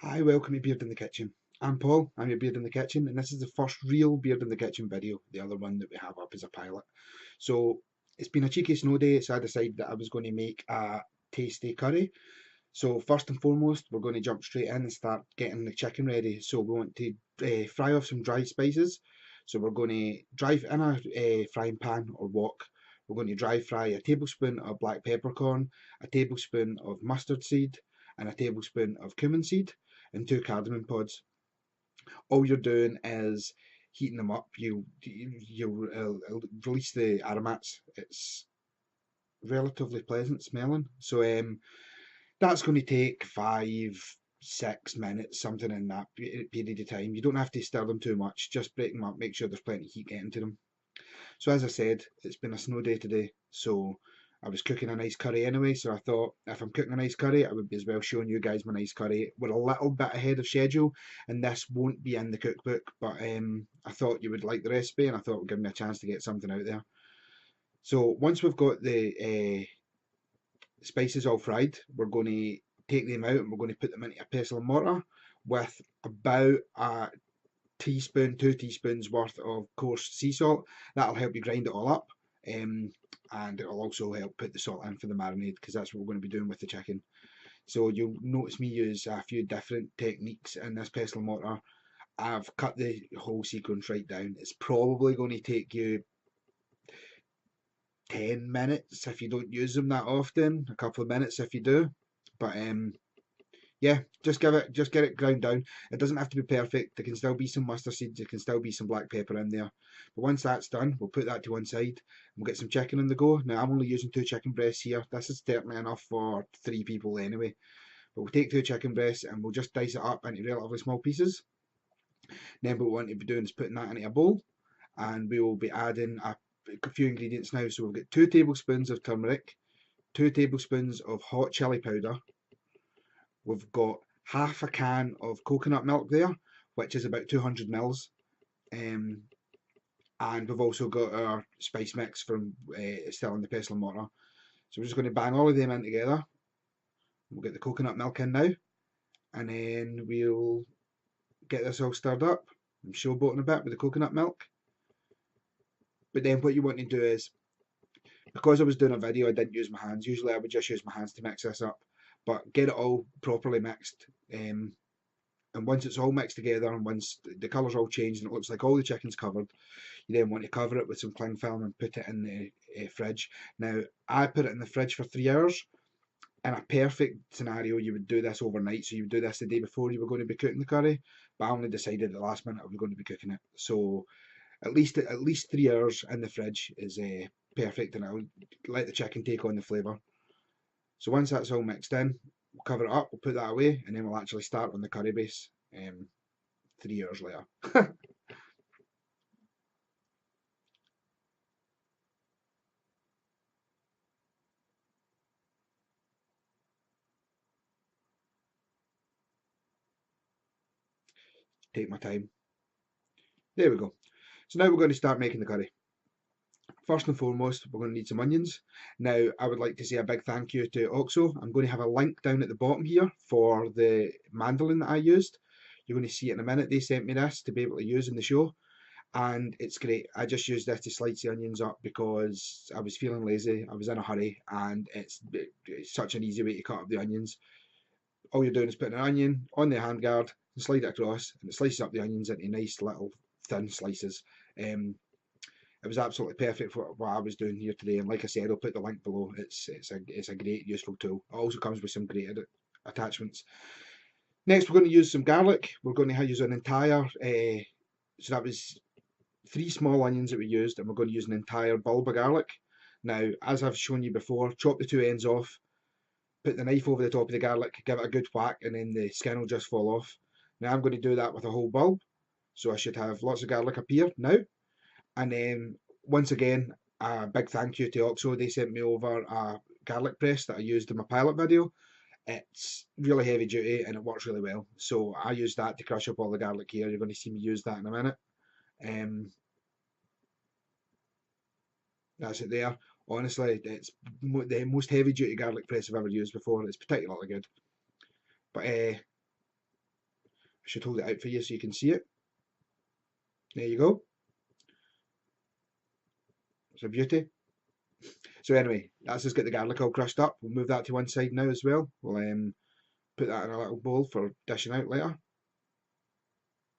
Hi, welcome to Beard in the Kitchen. I'm Paul, I'm your Beard in the Kitchen, and this is the first real Beard in the Kitchen video, the other one that we have up as a pilot. So, it's been a cheeky snow day, so I decided that I was going to make a tasty curry. So, first and foremost, we're going to jump straight in and start getting the chicken ready. So, we want to fry off some dry spices. So, we're going to dry in a frying pan or wok. We're going to dry fry a tablespoon of black peppercorn, a tablespoon of mustard seed, and a tablespoon of cumin seed, and two cardamom pods. All you're doing is heating them up. You release the aromats. It's relatively pleasant smelling. So that's going to take 5, 6 minutes, something in that period of time. You don't have to stir them too much. Just break them up. Make sure there's plenty of heat getting to them. So as I said, it's been a snow day today, so I was cooking a nice curry anyway, so I thought if I'm cooking a nice curry, I would be as well showing you guys my nice curry. We're a little bit ahead of schedule, and this won't be in the cookbook, but I thought you would like the recipe, and I thought it would give me a chance to get something out there. So once we've got the spices all fried, we're going to take them out and we're going to put them into a pestle and mortar with about a teaspoon, 2 teaspoons worth of coarse sea salt. That'll help you grind it all up. And it'll also help put the salt in for the marinade because that's what we're going to be doing with the chicken. So you'll notice me use a few different techniques in this pestle and mortar. I've cut the whole sequence right down. It's probably going to take you 10 minutes if you don't use them that often, a couple of minutes if you do. But yeah, just get it ground down. It doesn't have to be perfect. There can still be some mustard seeds, there can still be some black pepper in there. But once that's done, we'll put that to one side and we'll get some chicken on the go. Now I'm only using 2 chicken breasts here. This is certainly enough for 3 people anyway. But we'll take 2 chicken breasts and we'll just dice it up into relatively small pieces. Then what we want to be doing is putting that into a bowl, and we will be adding a few ingredients now. So we've got 2 tablespoons of turmeric, 2 tablespoons of hot chili powder. We've got half a can of coconut milk there, which is about 200 mils. Um, and we've also got our spice mix from still in the pestle and mortar. So we're just going to bang all of them in together. We'll get the coconut milk in now, and then we'll get this all stirred up. I'm showboating a bit with the coconut milk. But then what you want to do is, because I was doing a video, I didn't use my hands. Usually I would just use my hands to mix this up. But get it all properly mixed. And once it's all mixed together and once the colour's all changed and it looks like all the chicken's covered, you then want to cover it with some cling film and put it in the fridge. Now, I put it in the fridge for 3 hours. In a perfect scenario, you would do this overnight, so you would do this the day before you were going to be cooking the curry. But I only decided at the last minute I was going to be cooking it. So at least 3 hours in the fridge is perfect, and I'll let the chicken take on the flavour. So once that's all mixed in, we'll cover it up, we'll put that away, and then we'll actually start on the curry base 3 hours later. Take my time. There we go. So now we're going to start making the curry. First and foremost, we're going to need some onions. Now, I would like to say a big thank you to Oxo. I'm going to have a link down at the bottom here for the mandolin that I used. You're going to see it in a minute. They sent me this to be able to use in the show, and it's great. I just used this to slice the onions up because I was feeling lazy, I was in a hurry, and it's such an easy way to cut up the onions. All you're doing is putting an onion on the handguard and slide it across, and it slices up the onions into nice little thin slices. It was absolutely perfect for what I was doing here today, and like I said, I'll put the link below. It's a great useful tool. It also comes with some great attachments. Next, we're going to use some garlic. We're going to use an entire. So that was 3 small onions that we used, and we're going to use an entire bulb of garlic. Now, as I've shown you before, chop the 2 ends off, put the knife over the top of the garlic, give it a good whack, and then the skin will just fall off. Now I'm going to do that with a whole bulb, so I should have lots of garlic appear now. And then once again, a big thank you to Oxo. They sent me over a garlic press that I used in my pilot video. It's really heavy duty and it works really well. So I use that to crush up all the garlic here. You're going to see me use that in a minute. Um, that's it there. Honestly, it's the most heavy duty garlic press I've ever used before. It's particularly good. But I should hold it out for you so you can see it. There you go. It's a beauty. So anyway, that's just get the garlic all crushed up. We'll move that to one side now as well. We'll put that in a little bowl for dishing out later.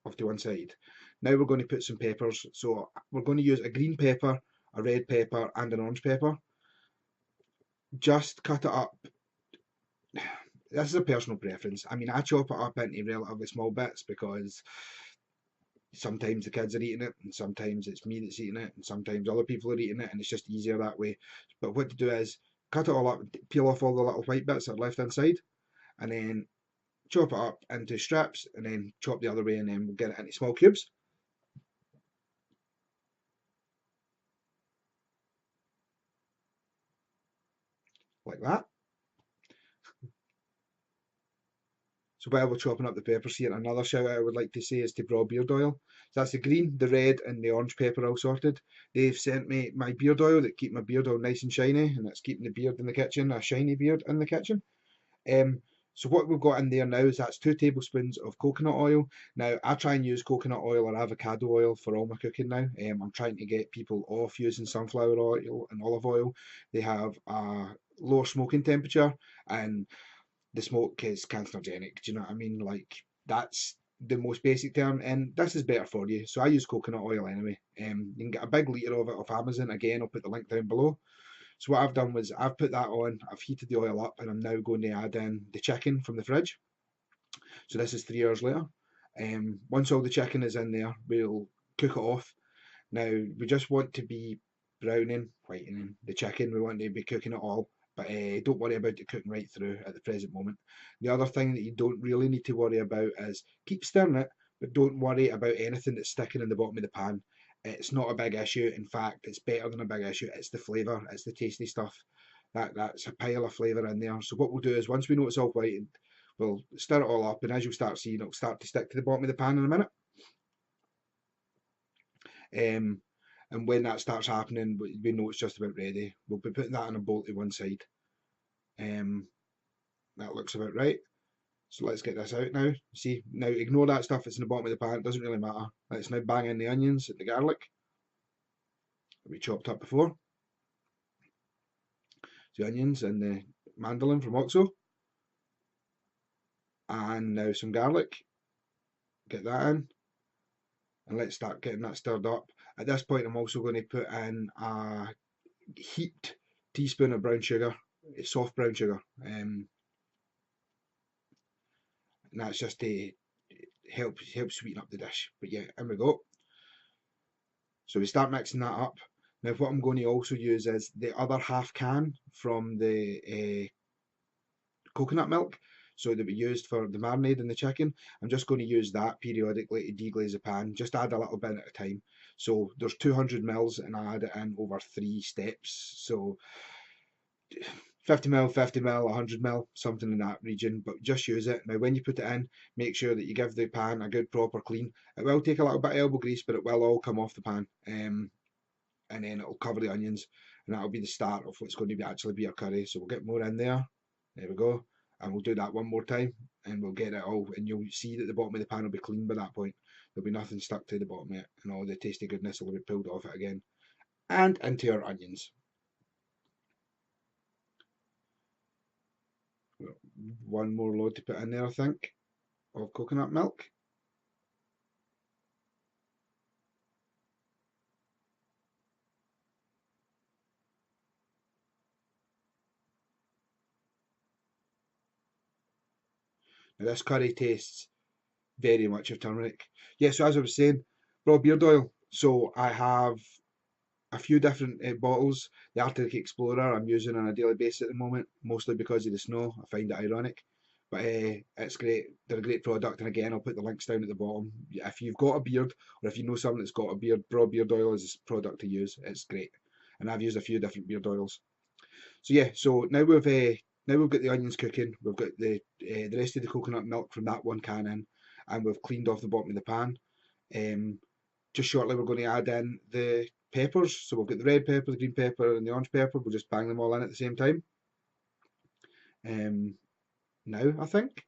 Off to one side. Now we're going to put some peppers. So we're going to use a green pepper, a red pepper, and an orange pepper. Just cut it up. This is a personal preference. I mean, I chop it up into relatively small bits because sometimes the kids are eating it, and sometimes it's me that's eating it, and sometimes other people are eating it, and it's just easier that way. But what to do is cut it all up, peel off all the little white bits that are left inside, and then chop it up into strips, and then chop the other way, and then we'll get it into small cubes. Like that. So while we're chopping up the peppers here, another shout out I would like to say is to Braw beard oil. So that's the green, the red, and the orange pepper all sorted. They've sent me my beard oil that keep my beard all nice and shiny, and that's keeping the beard in the kitchen, a shiny beard in the kitchen. So what we've got in there now is that's 2 tablespoons of coconut oil. Now I try and use coconut oil or avocado oil for all my cooking now. I'm trying to get people off using sunflower oil and olive oil. They have a lower smoking temperature, and the smoke is cancerogenic. Do you know what I mean? Like, that's the most basic term, and this is better for you. So I use coconut oil anyway. You can get a big litre of it off Amazon. Again, I'll put the link down below. So what I've done was I've put that on, I've heated the oil up, and I'm now going to add in the chicken from the fridge. So this is 3 hours later. Once all the chicken is in there, we'll cook it off. Now, we just want to be whitening the chicken. We want to be cooking it all, but don't worry about it cooking right through at the present moment. The other thing that you don't really need to worry about is keep stirring it, but don't worry about anything that's sticking in the bottom of the pan. It's not a big issue. In fact, it's better than a big issue. It's the flavour, it's the tasty stuff. That's a pile of flavour in there. So what we'll do is once we know it's all whitened, we'll stir it all up, and as you'll start seeing, it'll start to stick to the bottom of the pan in a minute. And when that starts happening, we know it's just about ready. We'll be putting that in a bowl to one side. That looks about right. So let's get this out now. See, now ignore that stuff that's in the bottom of the pan. It doesn't really matter. Let's now bang in the onions and the garlic that we chopped up before. The onions and the mandolin from Oxo. And now some garlic. Get that in. And let's start getting that stirred up. At this point, I'm also going to put in a heaped teaspoon of brown sugar, soft brown sugar. And that's just to help sweeten up the dish. But yeah, in we go. So we start mixing that up. Now what I'm going to also use is the other half can from the coconut milk, so that we used for the marinade in the chicken. I'm just going to use that periodically to deglaze the pan. Just add a little bit at a time. So there's 200 mils, and I add it in over 3 steps. So 50 mil, 50 mil, 100 mil, something in that region, but just use it. Now when you put it in, make sure that you give the pan a good proper clean. It will take a little bit of elbow grease, but it will all come off the pan, and then it'll cover the onions, and that'll be the start of what's going to be actually be a curry. So we'll get more in there. There we go. And we'll do that one more time, and we'll get it all, and you'll see that the bottom of the pan will be clean by that point. There'll be nothing stuck to the bottom of it, and all the tasty goodness will be pulled off it again. And into our onions. One more load to put in there, I think, of coconut milk. Now this curry tastes very much of turmeric. Yeah, so as I was saying, raw beard oil. So I have a few different bottles. The Arctic Explorer I'm using on a daily basis at the moment, mostly because of the snow. I find it ironic, but it's great. They're a great product, and again, I'll put the links down at the bottom. If you've got a beard, or if you know someone that's got a beard, Braw beard oil is a product to use. It's great, and I've used a few different beard oils. So yeah, so now we've got the onions cooking. We've got the rest of the coconut milk from that one can in, and we've cleaned off the bottom of the pan. Just shortly, we're going to add in the peppers. So we've got the red pepper, the green pepper, and the orange pepper. We'll just bang them all in at the same time. Now, I think.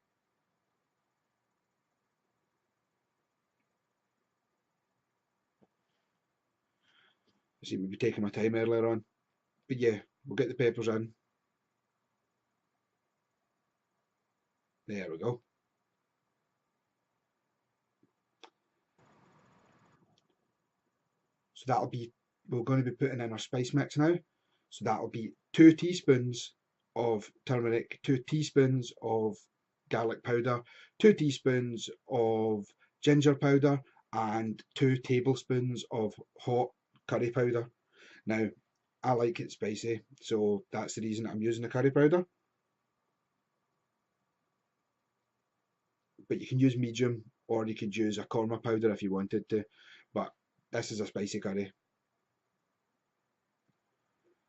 I seem to be taking my time earlier on. But yeah, we'll get the peppers in. There we go. So that'll be, we're going to be putting in our spice mix now. So that'll be 2 teaspoons of turmeric, 2 teaspoons of garlic powder, 2 teaspoons of ginger powder, and 2 tablespoons of hot curry powder. Now, I like it spicy, so that's the reason I'm using the curry powder. But you can use medium, or you could use a korma powder if you wanted to. But this is a spicy curry.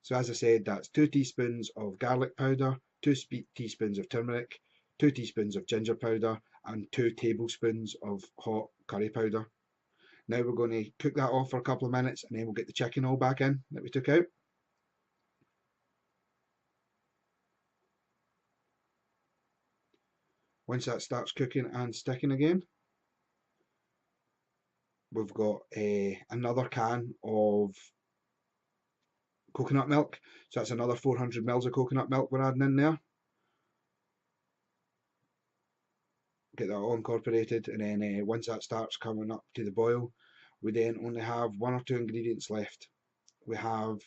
So as I said, that's 2 teaspoons of garlic powder, 2 teaspoons of turmeric, 2 teaspoons of ginger powder, and 2 tablespoons of hot curry powder. Now we're going to cook that off for a couple of minutes, and then we'll get the chicken all back in that we took out. Once that starts cooking and sticking again, we've got another can of coconut milk. So that's another 400 mils of coconut milk we're adding in there. Get that all incorporated, and then once that starts coming up to the boil, we then only have 1 or 2 ingredients left. We have,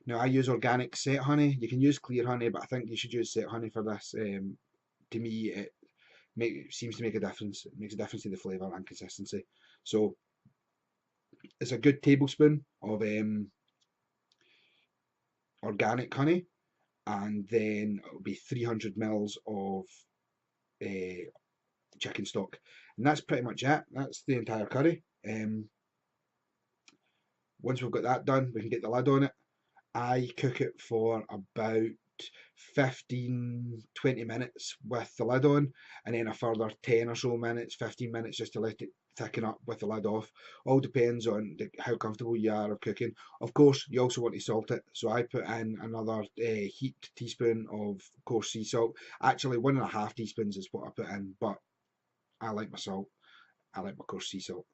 now I use organic set honey. You can use clear honey, but I think you should use set honey for this. To me, it seems to make a difference. It makes a difference to the flavour and consistency. So it's a good tablespoon of organic honey, and then it'll be 300 mils of chicken stock, and that's pretty much it. That's the entire curry. Once we've got that done, we can get the lid on it. I cook it for about 15-20 minutes with the lid on, and then a further 10 or so minutes, 15 minutes, just to let it thicken up with the lid off. All depends on how comfortable you are of cooking. Of course, you also want to salt it, so I put in another heaped teaspoon of coarse sea salt. Actually, 1.5 teaspoons is what I put in, but I like my salt. I like my coarse sea salt.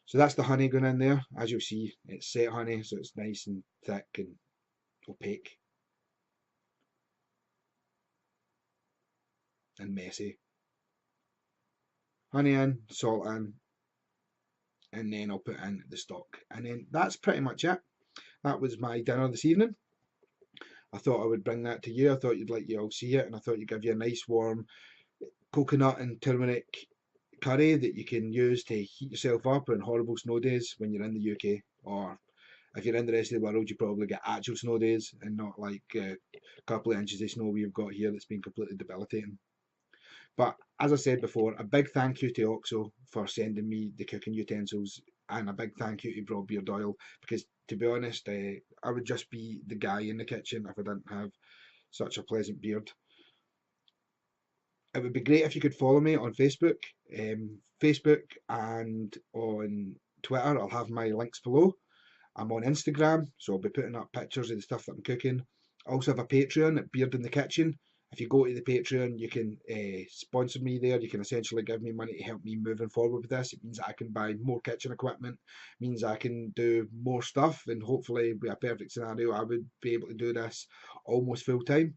So that's the honey going in there. As you'll see, it's set honey, so it's nice and thick and opaque and messy. Honey in, salt in, and then I'll put in the stock. And then that's pretty much it. That was my dinner this evening. I thought I would bring that to you. I thought you'd like you all see it, and I thought you'd give you a nice warm coconut and turmeric curry that you can use to heat yourself up on horrible snow days when you're in the UK, or if you're in the rest of the world, you probably get actual snow days and not like a couple of inches of snow we've got here that's been completely debilitating. But as I said before, a big thank you to Oxo for sending me the cooking utensils, and a big thank you to Braw Beard Oil, because to be honest, I would just be the guy in the kitchen if I didn't have such a pleasant beard. It would be great if you could follow me on Facebook and on Twitter. I'll have my links below. I'm on Instagram, so I'll be putting up pictures of the stuff that I'm cooking. I also have a Patreon at Beard in the Kitchen. If you go to the Patreon, you can sponsor me there. You can essentially give me money to help me moving forward with this. It means I can buy more kitchen equipment, means I can do more stuff, and hopefully, with a perfect scenario, I would be able to do this almost full time.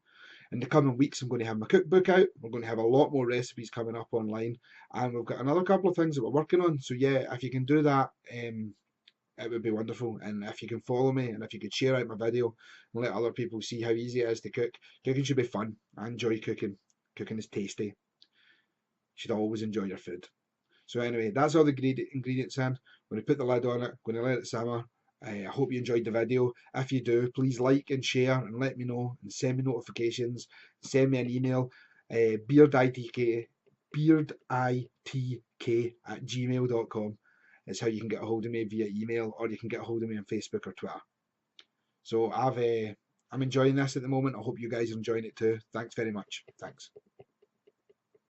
In the coming weeks, I'm going to have my cookbook out. We're going to have a lot more recipes coming up online, and we've got another couple of things that we're working on. So yeah, if you can do that, it would be wonderful. And if you can follow me, and if you could share out my video and let other people see how easy it is to cook. Cooking should be fun. I enjoy cooking. Cooking is tasty. You should always enjoy your food. So anyway, that's all the ingredients in. I'm going to put the lid on it. I'm going to let it simmer. I hope you enjoyed the video. If you do, please like and share and let me know, and send me notifications. Send me an email. bearditk at gmail.com is how you can get a hold of me via email, or you can get a hold of me on Facebook or Twitter. So I'm enjoying this at the moment. I hope you guys are enjoying it too. Thanks very much. Thanks.